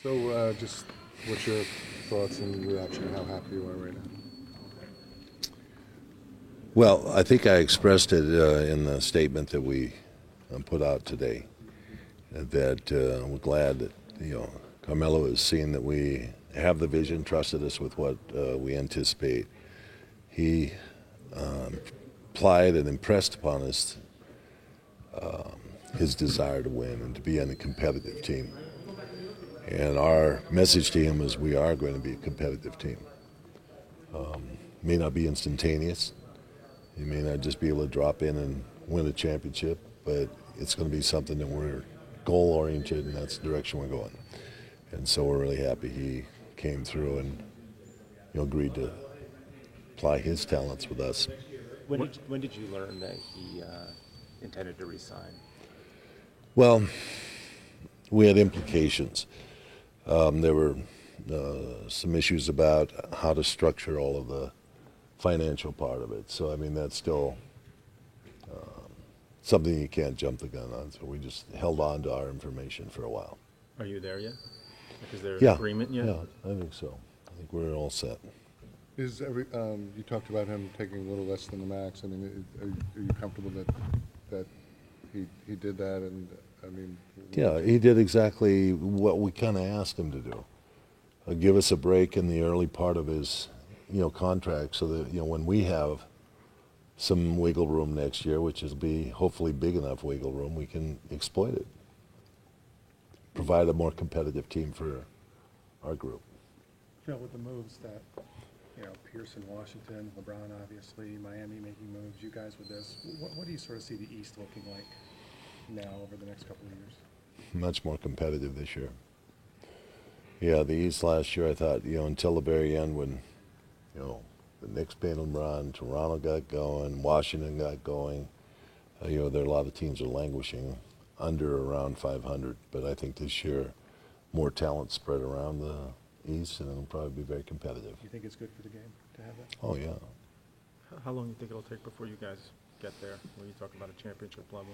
So, just what's your thoughts and reaction? How happy you are right now? Well, I think I expressed it in the statement that we put out today. That we're glad that Carmelo has seen that we have the vision, trusted us with what we anticipate. He applied and impressed upon us his desire to win and to be on a competitive team. And our message to him is we are going to be a competitive team. May not be instantaneous. You may not just be able to drop in and win a championship, but it's going to be something that we're goal-oriented, and that's the direction we're going. And so we're really happy he came through and agreed to apply his talents with us. When did you learn that he intended to resign? Well, we had implications. There were some issues about how to structure all of the financial part of it. So, I mean, that's still something you can't jump the gun on. So we just held on to our information for a while. Are you there yet? Like, is there Yeah, agreement yet? yeah, I think so. I think we're all set. You talked about him taking a little less than the max. I mean, are you comfortable that he did that? And I mean, Yeah, he did exactly what we kind of asked him to do. Give us a break in the early part of his, contract, so that when we have some wiggle room next year, which will be hopefully big enough wiggle room, we can exploit it. Provide a more competitive team for our group. Phil, with the moves that, Pearson, Washington, LeBron, obviously, Miami making moves, you guys with this, what do you sort of see the East looking like now over the next couple of years? Much more competitive this year. Yeah, the East last year, I thought, until the very end when, the Knicks made them run, Toronto got going, Washington got going. There are a lot of teams are languishing under around 500, but I think this year more talent spread around the East, and it'll probably be very competitive. You think it's good for the game to have that? Oh, yeah. How long do you think it'll take before you guys get there when you talk about a championship level?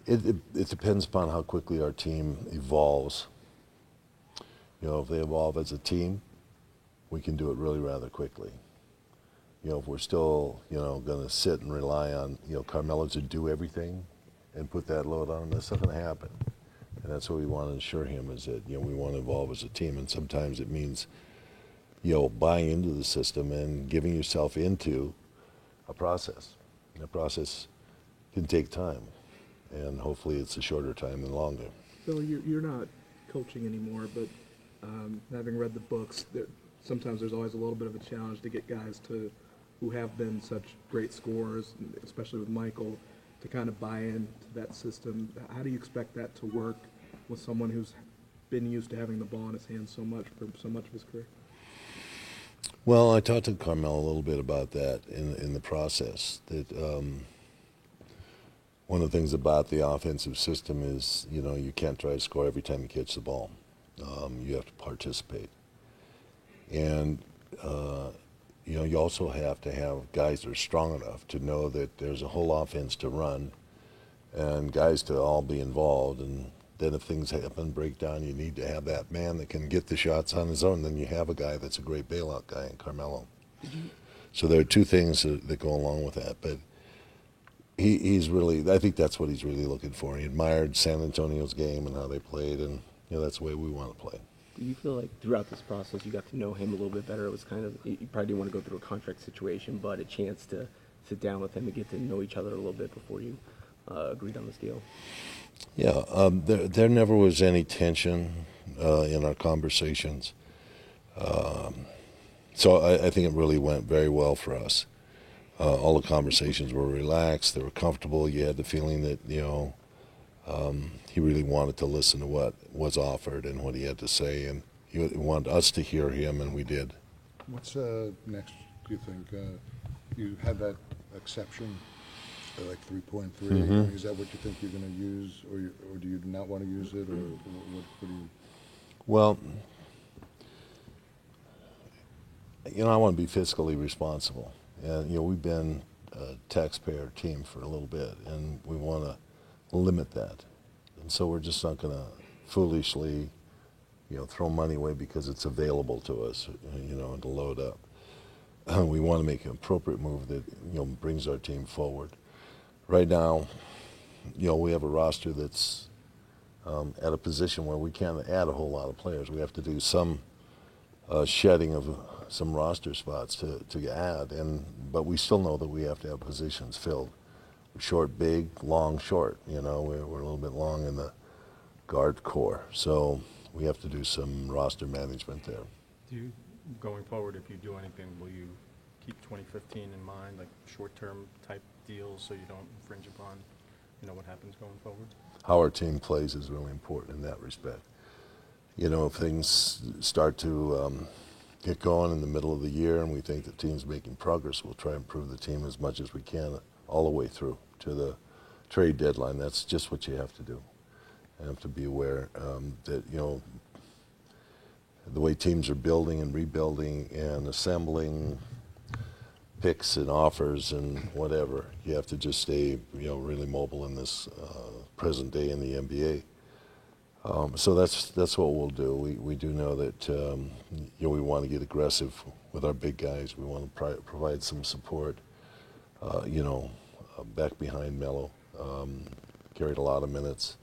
It depends upon how quickly our team evolves. If they evolve as a team, we can do it really rather quickly. If we're still, going to sit and rely on, Carmelo to do everything and put that load on him, that's not going to happen. And that's what we want to assure him is that, we want to evolve as a team. And sometimes it means, buying into the system and giving yourself into a process. And the process can take time. And hopefully it's a shorter time than longer. Phil, you're not coaching anymore, but having read the books, sometimes there's always a little bit of a challenge to get guys who have been such great scorers, especially with Michael, to kind of buy into that system. How do you expect that to work with someone who's been used to having the ball in his hands so much for so much of his career? Well, I talked to Carmelo a little bit about that in the process. That one of the things about the offensive system is, you can't try to score every time you catch the ball. You have to participate. And, you also have to have guys that are strong enough to know that there's a whole offense to run and guys to all be involved. And then if things happen, break down, you need to have that man that can get the shots on his own. Then you have a guy that's a great bailout guy in Carmelo. So there are two things that go along with that. But he's really, I think that's what he's really looking for. He admired San Antonio's game and how they played, and that's the way we want to play. Do you feel like throughout this process you got to know him a little bit better? It was kind of, you probably didn't want to go through a contract situation, but a chance to sit down with him and get to know each other a little bit before you agreed on this deal? Yeah, there never was any tension in our conversations. So I think it really went very well for us. All the conversations were relaxed, they were comfortable. You had the feeling that, he really wanted to listen to what was offered and what he had to say, and he wanted us to hear him, and we did. What's next? Do you think you had that exception, like 3.3? Mm-hmm. Is that what you think you're going to use, or do you not want to use it, or what do you? Well, I want to be fiscally responsible, and we've been a taxpayer team for a little bit, and we want to limit that. And so we're just not going to foolishly, throw money away because it's available to us, to load up. We want to make an appropriate move that, brings our team forward. Right now, we have a roster that's at a position where we can't add a whole lot of players. We have to do some shedding of some roster spots to add, but we still know that we have to have positions filled. Short, big, long, short. We're a little bit long in the guard core, so we have to do some roster management there. Do you, going forward, if you do anything, will you keep 2015 in mind, like short-term type deals, so you don't infringe upon, what happens going forward? How our team plays is really important in that respect. If things start to get going in the middle of the year and we think the team's making progress, we'll try and improve the team as much as we can all the way through to the trade deadline. That's just what you have to do. You have to be aware that, the way teams are building and rebuilding and assembling picks and offers and whatever, you have to just stay, really mobile in this present day in the NBA. So that's what we'll do. We do know that we want to get aggressive with our big guys. We want to provide some support. Back behind Melo, carried a lot of minutes.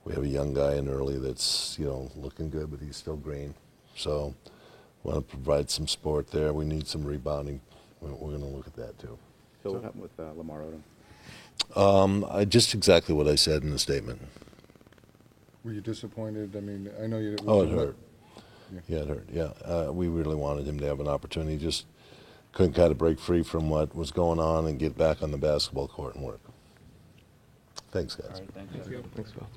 We have a young guy in early that's looking good, but he's still green. So we want to provide some support there. We need some rebounding. We're going to look at that too. So what happened with Lamar Odom? Just exactly what I said in the statement. Were you disappointed? I mean, I know you. Oh, it hurt. Yeah. Yeah, it hurt. Yeah, we really wanted him to have an opportunity. Just couldn't kind of break free from what was going on and get back on the basketball court and work. Thanks, guys. All right, thank you. Thank you. Thanks, Phil.